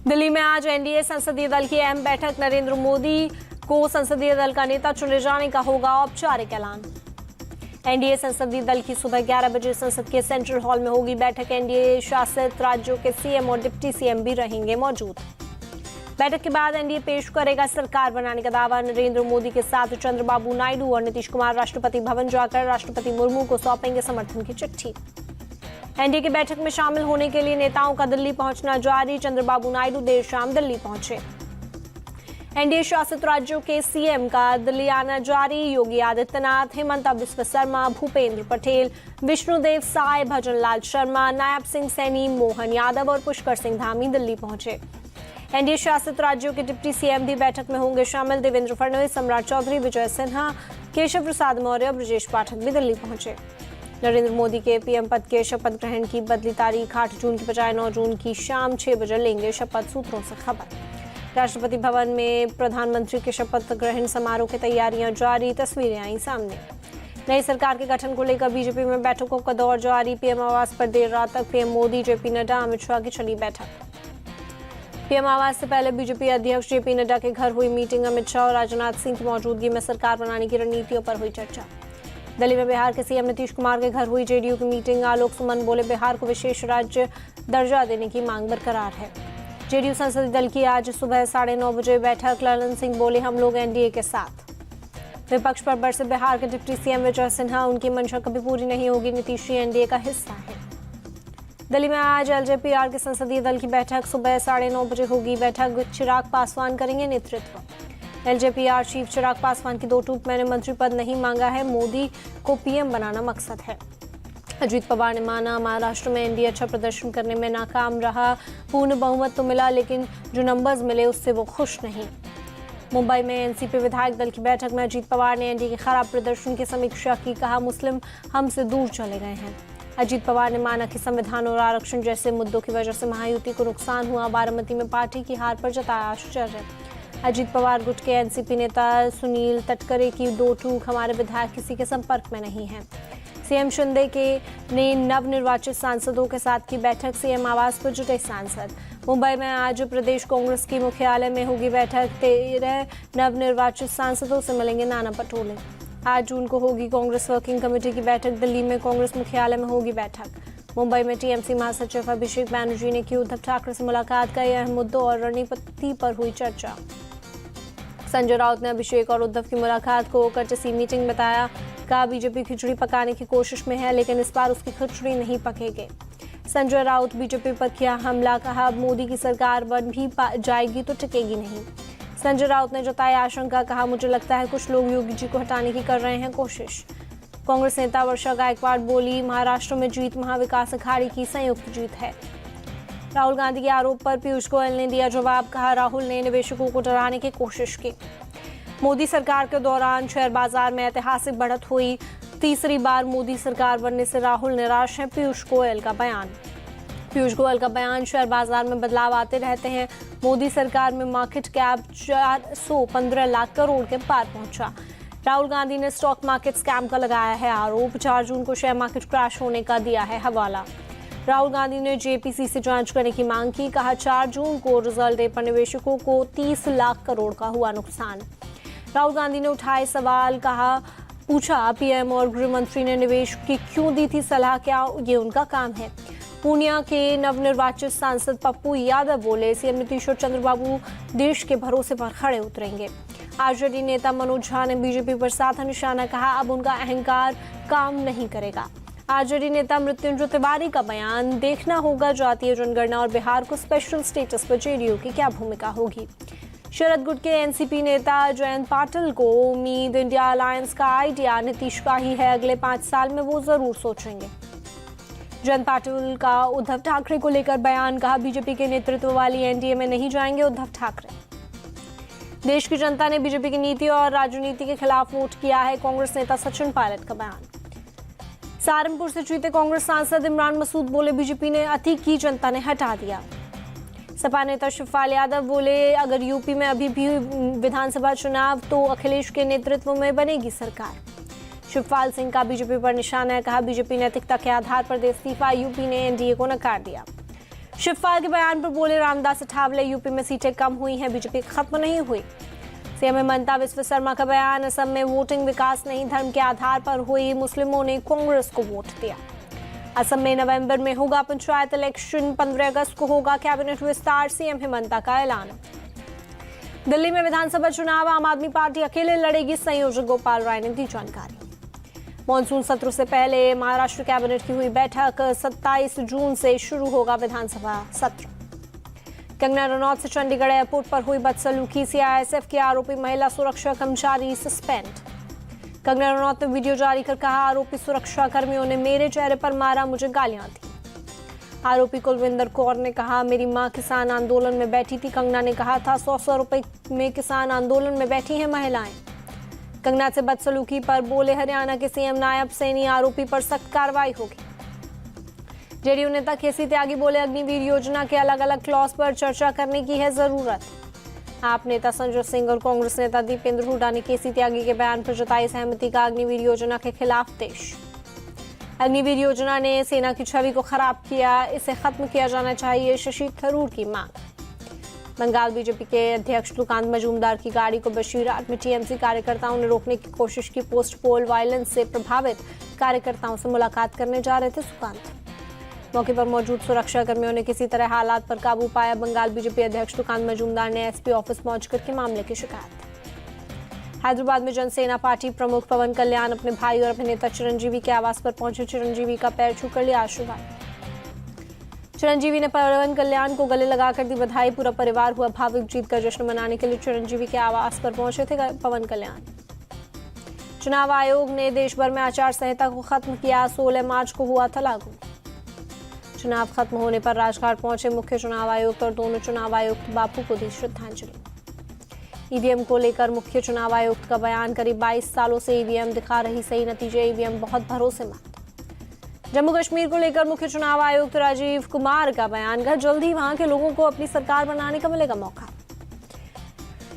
दिल्ली में आज एनडीए संसदीय दल की अहम बैठक। नरेंद्र मोदी को संसदीय दल का नेता चुने जाने का होगा औपचारिक ऐलान। एनडीए संसदीय दल की सुबह 11 बजे संसद के सेंट्रल हॉल में होगी बैठक। एनडीए शासित राज्यों के सीएम और डिप्टी सीएम भी रहेंगे मौजूद। बैठक के बाद एनडीए पेश करेगा सरकार बनाने का दावा। नरेंद्र मोदी के साथ चंद्रबाबू नायडू और नीतीश कुमार राष्ट्रपति भवन जाकर राष्ट्रपति मुर्मू को सौंपेंगे समर्थन की चिट्ठी। एनडीए की बैठक में शामिल होने के लिए नेताओं का दिल्ली पहुंचना जारी। चंद्रबाबू नायडू देर शाम दिल्ली पहुंचे। एनडीए शासित राज्यों के सीएम का दिल्ली आना जारी। योगी आदित्यनाथ, हिमंता बिस्वा शर्मा, भूपेंद्र पटेल, विष्णुदेव साय, भजन लाल शर्मा, नायब सिंह सैनी, मोहन यादव और पुष्कर सिंह धामी दिल्ली पहुंचे। एनडीए शासित राज्यों के डिप्टी सीएम भी बैठक में होंगे शामिल। देवेंद्र फडणवीस, सम्राट चौधरी, विजय सिन्हा, केशव प्रसाद मौर्य और ब्रजेश पाठक भी दिल्ली पहुंचे। नरेंद्र मोदी के पीएम पद के शपथ ग्रहण की बदली तारीख 8 जून की बजाय 9 जून की शाम 6 बजे लेंगे शपथ, सूत्रों से खबर। राष्ट्रपति भवन में प्रधानमंत्री के शपथ ग्रहण समारोह की तैयारियां जारी। तस्वीरें आई सामने। नई सरकार के गठन को लेकर बीजेपी में बैठकों का दौर जारी। पीएम आवास पर देर रात तक पीएम मोदी, जेपी नड्डा, अमित शाह की चली बैठक। पीएम आवास से पहले बीजेपी अध्यक्ष जेपी नड्डा के घर हुई मीटिंग। अमित शाह और राजनाथ सिंह की मौजूदगी में सरकार बनाने की रणनीतियों पर हुई चर्चा। दिल्ली में बिहार के सीएम नीतीश कुमार के घर हुई जेडीयू की मीटिंग। आलोक सुमन बोले, बिहार को विशेष राज्य दर्जा देने की मांग बरकरार है। जेडीयू संसदीय दल की आज सुबह 9:30 बजे बैठक। ललन सिंह बोले, हम लोग एनडीए के साथ। विपक्ष पर बरसे बिहार के डिप्टी सीएम विजय सिन्हा, उनकी मंशा कभी पूरी नहीं होगी, नीतीश ही एनडीए का हिस्सा है। दिल्ली में आज एलजेपी के संसदीय दल की बैठक सुबह 9:30 बजे होगी बैठक। चिराग पासवान करेंगे नेतृत्व। एलजेपी चीफ चिराग पासवान की 2 टूक, मैंने मंत्री पद नहीं मांगा है, मोदी को पीएम बनाना मकसद है। अजीत पवार ने माना, महाराष्ट्र में एनडीए अच्छा प्रदर्शन करने में नाकाम रहा। पूर्ण बहुमत तो मिला, लेकिन जो नंबर्स मिले उससे वो खुश नहीं। मुंबई में एनसीपी विधायक दल की बैठक में अजीत पवार ने एनडीए के खराब प्रदर्शन की समीक्षा की। कहा, मुस्लिम हमसे दूर चले गए हैं। अजीत पवार ने माना कि संविधान और आरक्षण जैसे मुद्दों की वजह से महायुति को नुकसान हुआ। बारामती में पार्टी की हार पर जताया आश्चर्य। अजीत पवार गुट के एनसीपी नेता सुनील तटकरे की 2 टूक, हमारे विधायक किसी के संपर्क में नहीं है। सीएम शिंदे ने नवनिर्वाचित सांसदों के साथ की बैठक। सीएम आवास पर जुटे सांसद। मुंबई में आज प्रदेश कांग्रेस की मुख्यालय में होगी बैठक। 13 नवनिर्वाचित सांसदों से मिलेंगे नाना पटोले। 8 जून को होगी कांग्रेस वर्किंग कमेटी की बैठक। दिल्ली में कांग्रेस मुख्यालय में होगी बैठक। मुंबई में टीएमसी महासचिव अभिषेक बैनर्जी ने की उद्धव ठाकरे से मुलाकात। कई अहम मुद्दों और रणनीति पर हुई चर्चा। संजय राउत ने अभिषेक और उद्धव की मुलाकात को कर्टसी मीटिंग बताया। कहा, बीजेपी खिचड़ी पकाने की कोशिश में है, लेकिन इस बार उसकी खिचड़ी नहीं पकेगी। संजय राउत बीजेपी पर किया हमला। कहा, अब मोदी की सरकार बन भी जाएगी तो टिकेगी नहीं। संजय राउत ने जताई आशंका। कहा, मुझे लगता है कुछ लोग योगी जी को हटाने की कर रहे हैं कोशिश। कांग्रेस नेता वर्षा गायकवाड़ बोली, महाराष्ट्र में जीत महाविकास अघाड़ी की संयुक्त जीत है। राहुल गांधी के आरोप पर पीयूष गोयल ने दिया जवाब। कहा, राहुल ने निवेशकों को डराने की कोशिश की। मोदी सरकार के दौरान शेयर बाजार में ऐतिहासिक बढ़त हुई। तीसरी बार मोदी सरकार बनने से राहुल निराश हैं, पीयूष गोयल का बयान। पीयूष गोयल का बयान, शेयर बाजार में बदलाव आते रहते हैं। मोदी सरकार में मार्केट कैप 415 लाख करोड़ के पार पहुंचा। राहुल गांधी ने स्टॉक मार्केट स्कैम का लगाया है आरोप। 4 जून को शेयर मार्केट क्रैश होने का दिया है हवाला। राहुल गांधी ने जेपीसी से जांच करने की मांग की। कहा, 4 जून को रिजल्ट डे पर निवेशकों को 30 लाख करोड़ का हुआ नुकसान। राहुल गांधी ने उठाए सवाल। कहा, पूछा, पीएम और गृह मंत्री ने निवेश की क्यों दी थी सलाह, क्या ये उनका काम है? पूर्णिया के नवनिर्वाचित सांसद पप्पू यादव बोले, सीएम नीतीश और चंद्रबाबू देश के भरोसे पर खड़े उतरेंगे। आरजेडी नेता मनोज झा ने बीजेपी पर साधा निशाना। कहा, अब उनका अहंकार काम नहीं करेगा। आरजेडी नेता मृत्युंजय तिवारी का बयान, देखना होगा जातीय जनगणना और बिहार को स्पेशल स्टेटस पर जेडीयू की क्या भूमिका होगी। शरद गुट के एनसीपी नेता जयंत पाटिल को उम्मीद, इंडिया अलायंस का आइडिया नीतीश का ही है, अगले 5 साल में वो जरूर सोचेंगे। जयंत पाटिल का उद्धव ठाकरे को लेकर बयान। कहा, बीजेपी के नेतृत्व वाली एनडीए में नहीं जाएंगे उद्धव ठाकरे। देश की जनता ने बीजेपी की नीति और राजनीति के खिलाफ वोट किया है, कांग्रेस नेता सचिन पायलट का बयान। सहारनपुर से जीते कांग्रेस सांसद इमरान मसूद बोले, बीजेपी ने अति की, जनता ने हटा दिया। सपा नेता शिवपाल यादव बोले, अगर यूपी में अभी भी विधानसभा चुनाव तो अखिलेश के नेतृत्व में बनेगी सरकार। शिवपाल सिंह का बीजेपी पर निशाना है। कहा, बीजेपी नैतिकता के आधार पर दे इस्तीफा, यूपी ने एनडीए को नकार दिया। शिवपाल के बयान पर बोले रामदास अठावले, यूपी में सीटें कम हुई हैं, बीजेपी खत्म नहीं हुई। सीएम हिमंता बिस्वा शर्मा का बयान, असम में वोटिंग विकास नहीं धर्म के आधार पर हुई, मुस्लिमों ने कांग्रेस को वोट दिया। असम में नवंबर में होगा पंचायत इलेक्शन, 15 अगस्त को होगा कैबिनेट विस्तार, सीएम हिमंता का ऐलान। दिल्ली में विधानसभा चुनाव, आम आदमी पार्टी अकेले लड़ेगी, संयोजक गोपाल राय ने दी जानकारी। मॉनसून सत्र से पहले महाराष्ट्र कैबिनेट की हुई बैठक, 27 जून से शुरू होगा विधानसभा सत्र। कंगना रनौत से चंडीगढ़ एयरपोर्ट पर हुई बदसलूकी, सीआईएसएफ की आरोपी महिला सुरक्षा कर्मचारी सस्पेंड। कंगना रनौत ने वीडियो जारी कर कहा, आरोपी सुरक्षा कर्मियों ने मेरे चेहरे पर मारा, मुझे गालियां दी। आरोपी कुलविंदर कौर ने कहा, मेरी मां किसान आंदोलन में बैठी थी। कंगना ने कहा था, 100 रुपए में किसान आंदोलन में बैठी हैं महिलाएं। कंगना से बदसलूकी पर बोले हरियाणा के सीएम नायब सैनी, आरोपी पर सख्त कार्रवाई होगी। जेडीयू नेता केसी त्यागी बोले, अग्निवीर योजना के अलग अलग क्लॉज पर चर्चा करने की है जरूरत। आप नेता संजय सिंह और कांग्रेस नेता दीपेंद्र हुड्डा ने केसी त्यागी के बयान पर जताई सहमति का अग्निवीर योजना के खिलाफ देश। अग्निवीर योजना ने सेना की छवि को खराब किया, इसे खत्म किया जाना चाहिए, शशि थरूर की मांग। बंगाल बीजेपी के अध्यक्ष सुकांत मजूमदार की गाड़ी को बशीरहाट में टीएमसी कार्यकर्ताओं ने रोकने की कोशिश की। पोस्ट पोल वायलेंस से प्रभावित कार्यकर्ताओं से मुलाकात करने जा रहे थे सुकांत। मौके पर मौजूद सुरक्षा कर्मियों ने किसी तरह हालात पर काबू पाया। बंगाल बीजेपी अध्यक्ष सुकांत मजूमदार ने एसपी ऑफिस पहुंचकर के मामले की शिकायत। हैदराबाद में जनसेना पार्टी प्रमुख पवन कल्याण अपने भाई और अभिनेता चिरंजीवी के आवास पर पहुंचे। चिरंजीवी का पैर छूकर लिया आशीर्वाद। चिरंजीवी ने पवन कल्याण को गले लगाकर दी बधाई। पूरा परिवार हुआ भावुक। जीत का जश्न मनाने के लिए चिरंजीवी के आवास पर पहुंचे थे पवन कल्याण। चुनाव आयोग ने देश भर में आचार संहिता को खत्म किया। 16 मार्च को हुआ था लागू। चुनाव खत्म होने पर राजघाट पहुंचे मुख्य चुनाव आयुक्त और दोनों चुनाव आयुक्त बापू को दी श्रद्धांजलि। ईवीएम को लेकर मुख्य चुनाव आयुक्त का बयान, करीब 22 सालों से ईवीएम दिखा रही सही नतीजे, ईवीएम बहुत भरोसेमंद। जम्मू कश्मीर को लेकर मुख्य चुनाव आयुक्त राजीव कुमार का बयान, घर जल्द ही वहां के लोगों को अपनी सरकार बनाने का मिलेगा मौका।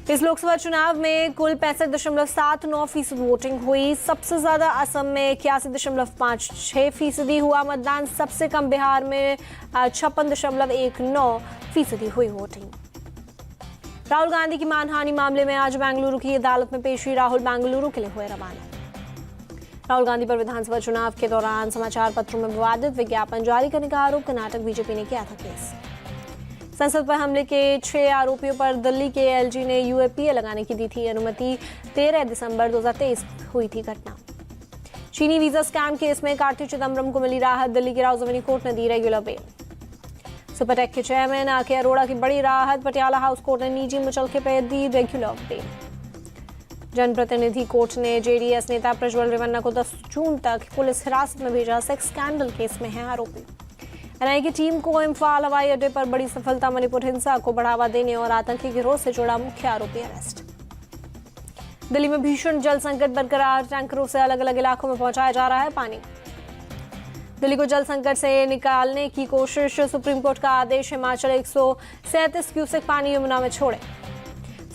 इस लोकसभा चुनाव में कुल 65.79% वोटिंग हुई। सबसे ज्यादा असम में 81.56% हुआ मतदान। सबसे कम बिहार में 56.19% हुई वोटिंग। राहुल गांधी की मानहानि मामले में आज बेंगलुरु की अदालत में पेशी। राहुल बेंगलुरु के लिए हुए रवाना। राहुल गांधी पर विधानसभा चुनाव के दौरान समाचार पत्रों में विवादित विज्ञापन जारी करने का आरोप कर्नाटक बीजेपी ने किया था केस। संसद पर हमले के 6 आरोपियों पर दिल्ली के एलजी ने यूएपीए लगाने की दी थी अनुमति। 13 दिसंबर 2023 हुई थी घटना। चीनी वीजा स्कैम केस में कार्ति चिदम्बरम को मिली राहत। दिल्ली की राउजवनी कोर्ट ने दी रेगुलर बेल। सुपरटेक के चेयरमैन आके अरोड़ा की बड़ी राहत। पटियाला हाउस कोर्ट ने निजी मुचलके पर दी रेगुलर बेल। जनप्रतिनिधि कोर्ट ने जेडीएस नेता प्रज्वल रेवन्ना को 10 जून तक पुलिस हिरासत में भेजा। सेक्स स्कैंडल केस में है आरोपी। एनआईए की टीम को इम्फाल हवाई अड्डे पर बड़ी सफलता। मणिपुर हिंसा को बढ़ावा देने और आतंकी गिरोह से जुड़ा मुख्य आरोपी अरेस्ट। दिल्ली में भीषण जल संकट बरकरार। टैंकरों से अलग अलग इलाकों में पहुंचाया जा रहा है पानी। दिल्ली को जल संकट से निकालने की कोशिश। सुप्रीम कोर्ट का आदेश, हिमाचल 137 क्यूसेक पानी यमुना में छोड़े।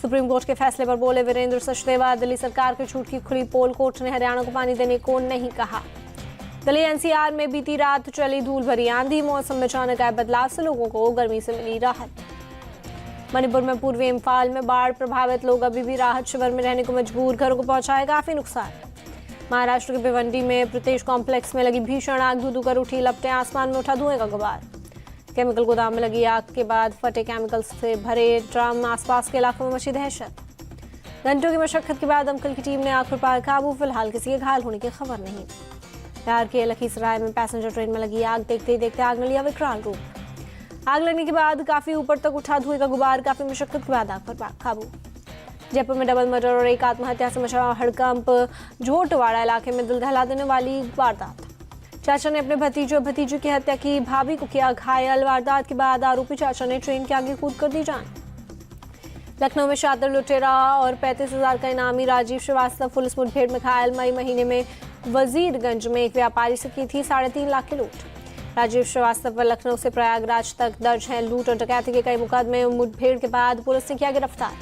सुप्रीम कोर्ट के फैसले पर बोले वीरेंद्र सचदेवा, दिल्ली सरकार की छूट की खुली पोल। कोर्ट ने हरियाणा को पानी देने को नहीं कहा। दिल्ली एनसीआर में बीती रात चली धूल भरी आंधी। मौसम में अचानक आए बदलाव से लोगों को गर्मी से मिली राहत। मणिपुर में पूर्वी इम्फाल में बाढ़ प्रभावित लोग अभी भी राहत शिविर में रहने को मजबूर। घरों को पहुंचाए काफी नुकसान। महाराष्ट्र के भिवंडी में प्रदेश कॉम्प्लेक्स में लगी भीषण आग। धू कर उठी लपटें, आसमान में उठा धुएं का गुबार। केमिकल गोदाम में लगी आग के बाद फटे केमिकल से भरे ड्रम। आसपास के इलाकों में मची दहशत। घंटों की मशक्कत के बाद दमकल की टीम ने आग पर पाया काबू। फिलहाल किसी के घायल होने की खबर नहीं। बिहार के लखीसराय में पैसेंजर ट्रेन में लगी आग। देखते ही देखते आग ने लिया विकराल रूप। आग लगने के बाद काफी ऊपर तक उठा धुएं का गुबार। काफी मशक्कत के बाद आग पर काबू। जयपुर में डबल मर्डर और एक आत्महत्या से मचा हड़कंप। झोटवाड़ा इलाके में दिल दहला देने वाली वारदात। चाचा ने अपने भतीजे और भतीजी की हत्या की, भाभी को किया घायल। वारदात के बाद आरोपी चाचा ने ट्रेन के आगे कूद कर दी जान। लखनऊ में शातिर लुटेरा और 35,000 का इनामी राजीव श्रीवास्तव पुलिस मुठभेड़ में घायल। मई महीने में वजीरगंज में एक व्यापारी से की थी 3.5 लाख की लूट। राजीव श्रीवास्तव पर लखनऊ से प्रयागराज तक दर्ज है लूट और डकैती के कई मुकदमे। मुठभेड़ के बाद पुलिस ने किया गिरफ्तार।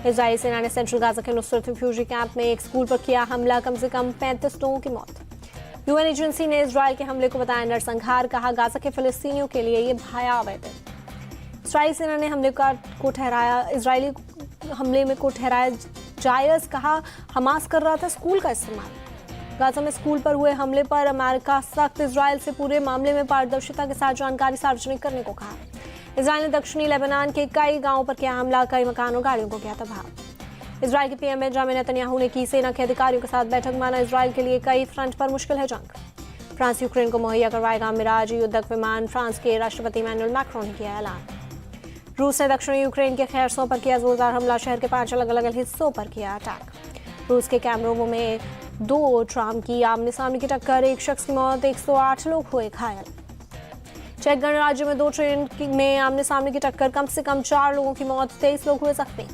इजरायली सेना ने सेंट्रल गाजा के नुसरत रिफ्यूजी कैंप में एक स्कूल पर किया हमला। कम से कम 35 लोगों की मौत। यूएन एजेंसी ने इजराइल के हमले को बताया नरसंहार, कहा गाजा के फिलिस्तीनियों के लिए ये भयावह दिन। इजरायली सेना ने इजरायली हमले में को ठहराया जायज, कहा हमास कर रहा था स्कूल का इस्तेमाल। गाजा में स्कूल पर हुए हमले पर अमेरिका सख्त, इजराइल से पूरे मामले में पारदर्शिता के साथ जानकारी सार्वजनिक करने को कहा। इजराइल ने दक्षिणी लेबनान के कई गांवों पर किया हमला, कई मकान और गाड़ियों को किया तबाह। इजराइल के पीएम बेंजामिन नेतन्याहू ने की सेना के अधिकारियों के साथ बैठक, माना इजराइल के लिए कई फ्रंट पर मुश्किल है जंग। फ्रांस यूक्रेन को मुहैया करवाएगा मिराज युद्धक विमान, फ्रांस के राष्ट्रपति इमैनुअल मैक्रोन ने किया ऐलान। रूस ने दक्षिणी यूक्रेन के खैरसों पर किया जोरदार हमला, शहर के 5 अलग अलग हिस्सों पर किया अटैक। रूस के कैमरोवो में 2 ट्राम की आमने सामने की टक्कर, 1 शख्स की मौत, 108 लोग हुए घायल। चेक गणराज्य में 2 ट्रेन में आमने सामने की टक्कर, कम से कम 4 लोगों की मौत, 23 लोग हुए जख्मी।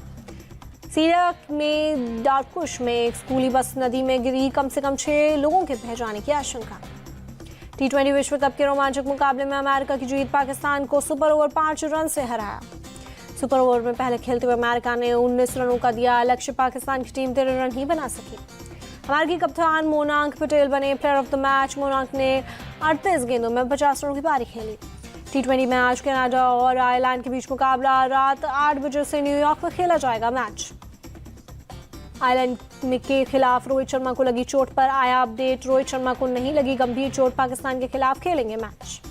सीरिया में डार्कुश में एक स्कूली बस नदी में गिरी, कम से कम 6 लोगों के बह जाने की आशंका। T20 विश्व कप के रोमांचक मुकाबले में अमेरिका की जीत, पाकिस्तान को सुपर ओवर 5 रन से हराया। सुपर ओवर में पहले खेलते हुए अमेरिका ने 19 रनों का दिया लक्ष्य, पाकिस्तान की टीम 13 रन ही बना सकी। अमेरिकी कप्तान मोनांक पटेल बने player of the match. Monank ने 38 गेंदों में 50 रनों की पारी खेली। T20 मैच कनाडा और आयरलैंड के बीच मुकाबला रात 8 बजे से न्यूयॉर्क में खेला जाएगा। मैच आयरलैंड के खिलाफ रोहित शर्मा को लगी चोट पर आया अपडेट, रोहित शर्मा को नहीं लगी गंभीर चोट, पाकिस्तान के खिलाफ खेलेंगे मैच।